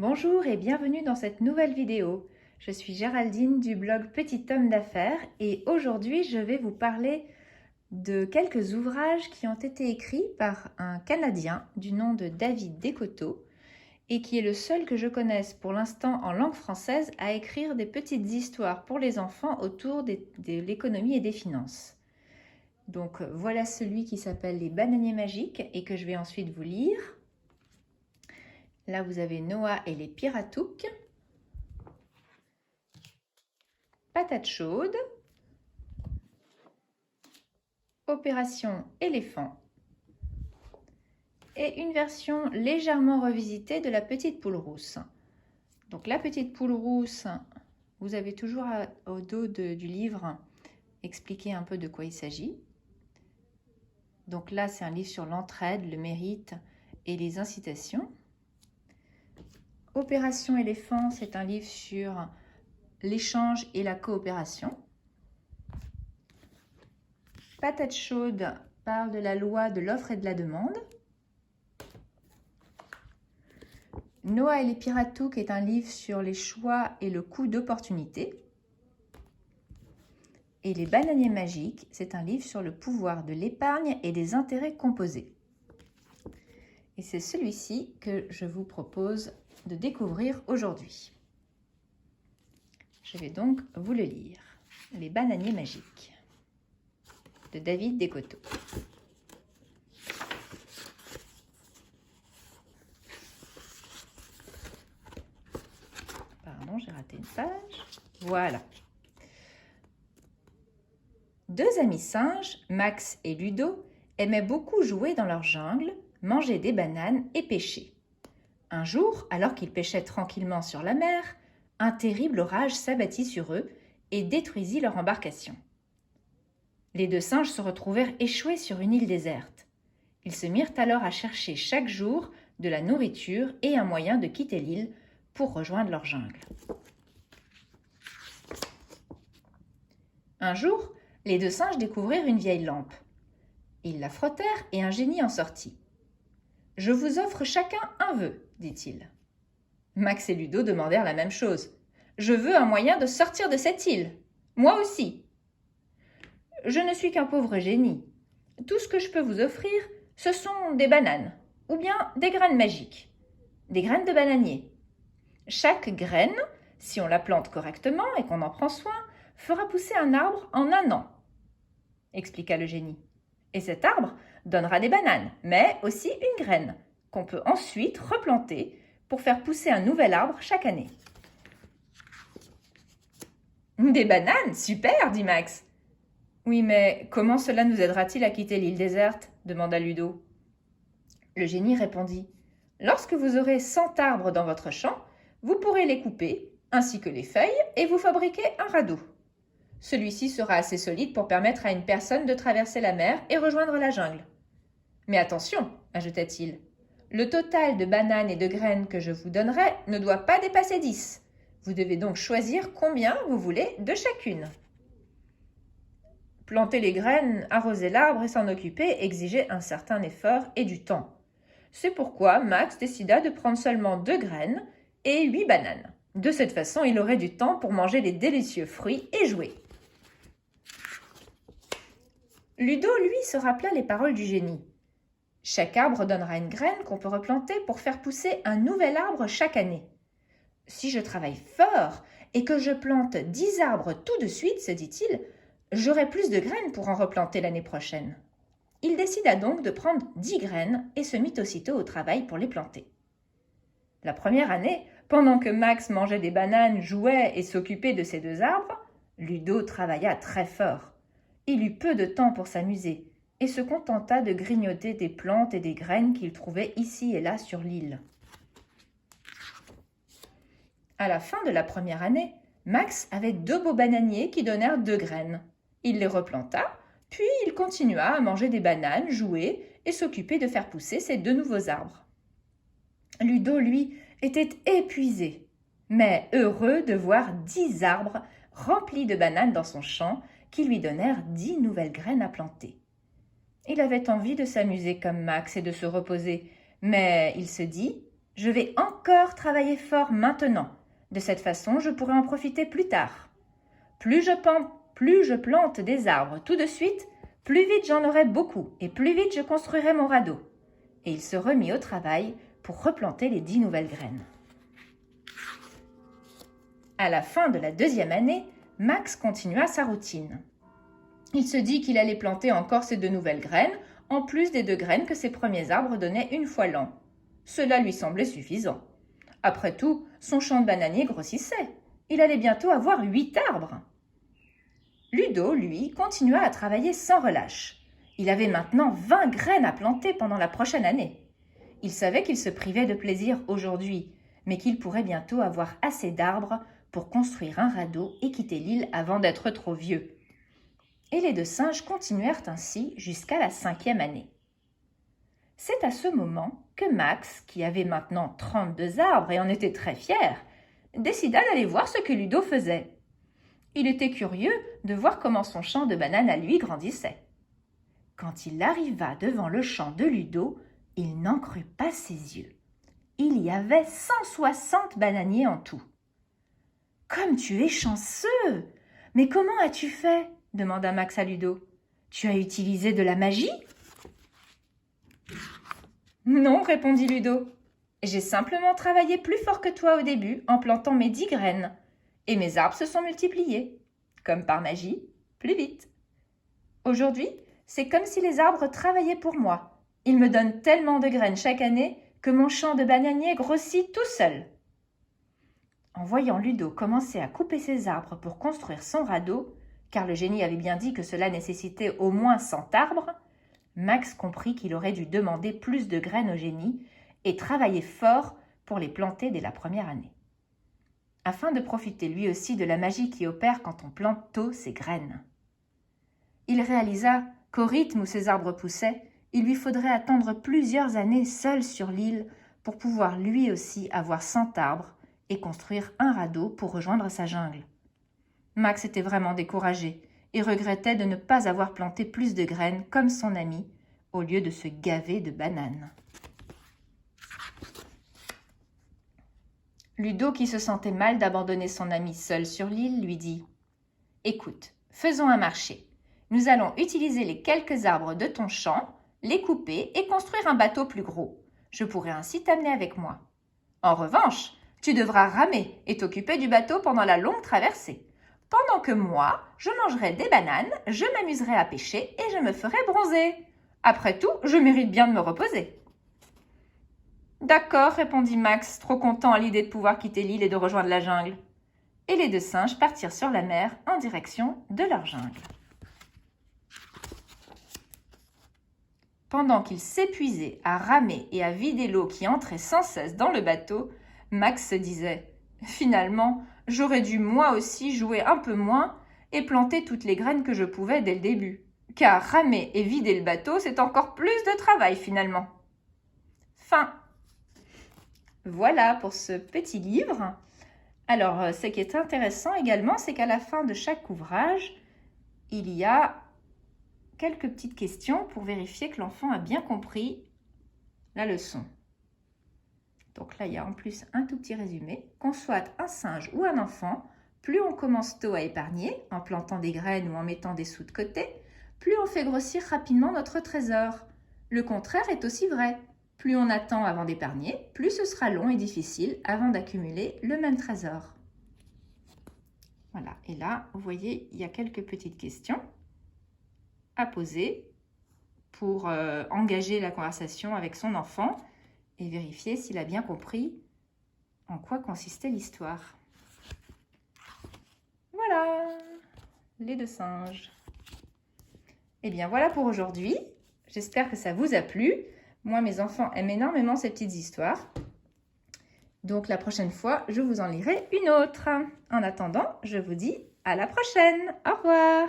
Bonjour et bienvenue dans cette nouvelle vidéo. Je suis Géraldine du blog Petit Homme d'Affaires et aujourd'hui je vais vous parler de quelques ouvrages qui ont été écrits par un Canadien du nom de David Descoteaux et qui est le seul que je connaisse pour l'instant en langue française à écrire des petites histoires pour les enfants autour de l'économie et des finances. Donc voilà celui qui s'appelle Les Bananiers Magiques et que je vais ensuite vous lire. Là, vous avez Noah et les Piratouks, Patates chaudes, Opération éléphant et une version légèrement revisitée de la petite poule rousse. Donc la petite poule rousse, vous avez toujours au dos du livre expliqué un peu de quoi il s'agit. Donc là, c'est un livre sur l'entraide, le mérite et les incitations. Opération éléphant, c'est un livre sur l'échange et la coopération. Patates chaudes parle de la loi de l'offre et de la demande. Noah et les Piratouks est un livre sur les choix et le coût d'opportunité. Et Les Bananiers Magiques, c'est un livre sur le pouvoir de l'épargne et des intérêts composés. Et c'est celui-ci que je vous propose de découvrir aujourd'hui. Je vais donc vous le lire. Les Bananiers Magiques de David Descoteaux. Pardon, j'ai raté une page. Voilà. Deux amis singes, Max et Ludo, aimaient beaucoup jouer dans leur jungle, manger des bananes et pêcher. Un jour, alors qu'ils pêchaient tranquillement sur la mer, un terrible orage s'abattit sur eux et détruisit leur embarcation. Les deux singes se retrouvèrent échoués sur une île déserte. Ils se mirent alors à chercher chaque jour de la nourriture et un moyen de quitter l'île pour rejoindre leur jungle. Un jour, les deux singes découvrirent une vieille lampe. Ils la frottèrent et un génie en sortit. « Je vous offre chacun un vœu, dit-il. » Max et Ludo demandèrent la même chose. « Je veux un moyen de sortir de cette île. Moi aussi. »« Je ne suis qu'un pauvre génie. Tout ce que je peux vous offrir, ce sont des bananes, ou bien des graines magiques, des graines de bananier. Chaque graine, si on la plante correctement et qu'on en prend soin, fera pousser un arbre en un an, » expliqua le génie. « Et cet arbre donnera des bananes, mais aussi une graine, qu'on peut ensuite replanter pour faire pousser un nouvel arbre chaque année. »« Des bananes, super, dit Max. »« Oui, mais comment cela nous aidera-t-il à quitter l'île déserte ?» demanda Ludo. Le génie répondit. « Lorsque vous aurez 100 arbres dans votre champ, vous pourrez les couper, ainsi que les feuilles, et vous fabriquer un radeau. Celui-ci sera assez solide pour permettre à une personne de traverser la mer et rejoindre la jungle. Mais attention, ajouta-t-il, le total de bananes et de graines que je vous donnerai ne doit pas dépasser 10. Vous devez donc choisir combien vous voulez de chacune. » Planter les graines, arroser l'arbre et s'en occuper exigeait un certain effort et du temps. C'est pourquoi Max décida de prendre seulement 2 graines et 8 bananes. De cette façon, il aurait du temps pour manger les délicieux fruits et jouer. Ludo, lui, se rappela les paroles du génie. Chaque arbre donnera une graine qu'on peut replanter pour faire pousser un nouvel arbre chaque année. Si je travaille fort et que je plante 10 arbres tout de suite, se dit-il, j'aurai plus de graines pour en replanter l'année prochaine. Il décida donc de prendre 10 graines et se mit aussitôt au travail pour les planter. La première année, pendant que Max mangeait des bananes, jouait et s'occupait de ses 2 arbres, Ludo travailla très fort. Il eut peu de temps pour s'amuser et se contenta de grignoter des plantes et des graines qu'il trouvait ici et là sur l'île. À la fin de la première année, Max avait 2 beaux bananiers qui donnèrent 2 graines. Il les replanta, puis il continua à manger des bananes, jouer et s'occuper de faire pousser ses 2 nouveaux arbres. Ludo, lui, était épuisé, mais heureux de voir 10 arbres remplis de bananes dans son champ qui lui donnèrent 10 nouvelles graines à planter. Il avait envie de s'amuser comme Max et de se reposer, mais il se dit Je vais encore travailler fort maintenant. De cette façon, je pourrai en profiter plus tard. Plus je plante des arbres tout de suite, plus vite j'en aurai beaucoup et plus vite je construirai mon radeau. » Et il se remit au travail pour replanter les 10 nouvelles graines. À la fin de la 2e année, Max continua sa routine. Il se dit qu'il allait planter encore ces 2 nouvelles graines, en plus des 2 graines que ses premiers arbres donnaient une fois l'an. Cela lui semblait suffisant. Après tout, son champ de bananiers grossissait. Il allait bientôt avoir 8 arbres. Ludo, lui, continua à travailler sans relâche. Il avait maintenant 20 graines à planter pendant la prochaine année. Il savait qu'il se privait de plaisir aujourd'hui, mais qu'il pourrait bientôt avoir assez d'arbres pour construire un radeau et quitter l'île avant d'être trop vieux. Et les 2 singes continuèrent ainsi jusqu'à la 5e année. C'est à ce moment que Max, qui avait maintenant 32 arbres et en était très fier, décida d'aller voir ce que Ludo faisait. Il était curieux de voir comment son champ de bananes à lui grandissait. Quand il arriva devant le champ de Ludo, il n'en crut pas ses yeux. Il y avait 160 bananiers en tout. « Comme tu es chanceux! Mais comment as-tu fait ?» demanda Max à Ludo. « Tu as utilisé de la magie ?»« Non, répondit Ludo. J'ai simplement travaillé plus fort que toi au début en plantant mes 10 graines. Et mes arbres se sont multipliés, comme par magie, plus vite. Aujourd'hui, c'est comme si les arbres travaillaient pour moi. Ils me donnent tellement de graines chaque année que mon champ de bananiers grossit tout seul. » En voyant Ludo commencer à couper ses arbres pour construire son radeau, car le génie avait bien dit que cela nécessitait au moins 100 arbres, Max comprit qu'il aurait dû demander plus de graines au génie et travailler fort pour les planter dès la première année. Afin de profiter lui aussi de la magie qui opère quand on plante tôt ses graines. Il réalisa qu'au rythme où ses arbres poussaient, il lui faudrait attendre plusieurs années seul sur l'île pour pouvoir lui aussi avoir 100 arbres et construire un radeau pour rejoindre sa jungle. Max était vraiment découragé et regrettait de ne pas avoir planté plus de graines comme son ami, au lieu de se gaver de bananes. Ludo, qui se sentait mal d'abandonner son ami seul sur l'île, lui dit « Écoute, faisons un marché. Nous allons utiliser les quelques arbres de ton champ, les couper et construire un bateau plus gros. Je pourrai ainsi t'amener avec moi. En revanche, tu devras ramer et t'occuper du bateau pendant la longue traversée. Pendant que moi, je mangerai des bananes, je m'amuserai à pêcher et je me ferai bronzer. Après tout, je mérite bien de me reposer. » « D'accord, répondit Max, trop content à l'idée de pouvoir quitter l'île et de rejoindre la jungle. Et les 2 singes partirent sur la mer en direction de leur jungle. Pendant qu'ils s'épuisaient à ramer et à vider l'eau qui entrait sans cesse dans le bateau, Max se disait « Finalement, j'aurais dû moi aussi jouer un peu moins et planter toutes les graines que je pouvais dès le début. Car ramer et vider le bateau, c'est encore plus de travail finalement. » Fin. Voilà pour ce petit livre. Alors, ce qui est intéressant également, c'est qu'à la fin de chaque ouvrage, il y a quelques petites questions pour vérifier que l'enfant a bien compris la leçon. Donc là, il y a en plus un tout petit résumé. Qu'on soit un singe ou un enfant, plus on commence tôt à épargner, en plantant des graines ou en mettant des sous de côté, plus on fait grossir rapidement notre trésor. Le contraire est aussi vrai. Plus on attend avant d'épargner, plus ce sera long et difficile avant d'accumuler le même trésor. Voilà, et là, vous voyez, il y a quelques petites questions à poser pour engager la conversation avec son enfant et vérifier s'il a bien compris en quoi consistait l'histoire. Voilà, les 2 singes. Et bien voilà pour aujourd'hui. J'espère que ça vous a plu. Moi, mes enfants aiment énormément ces petites histoires. Donc, la prochaine fois, je vous en lirai une autre. En attendant, je vous dis à la prochaine. Au revoir.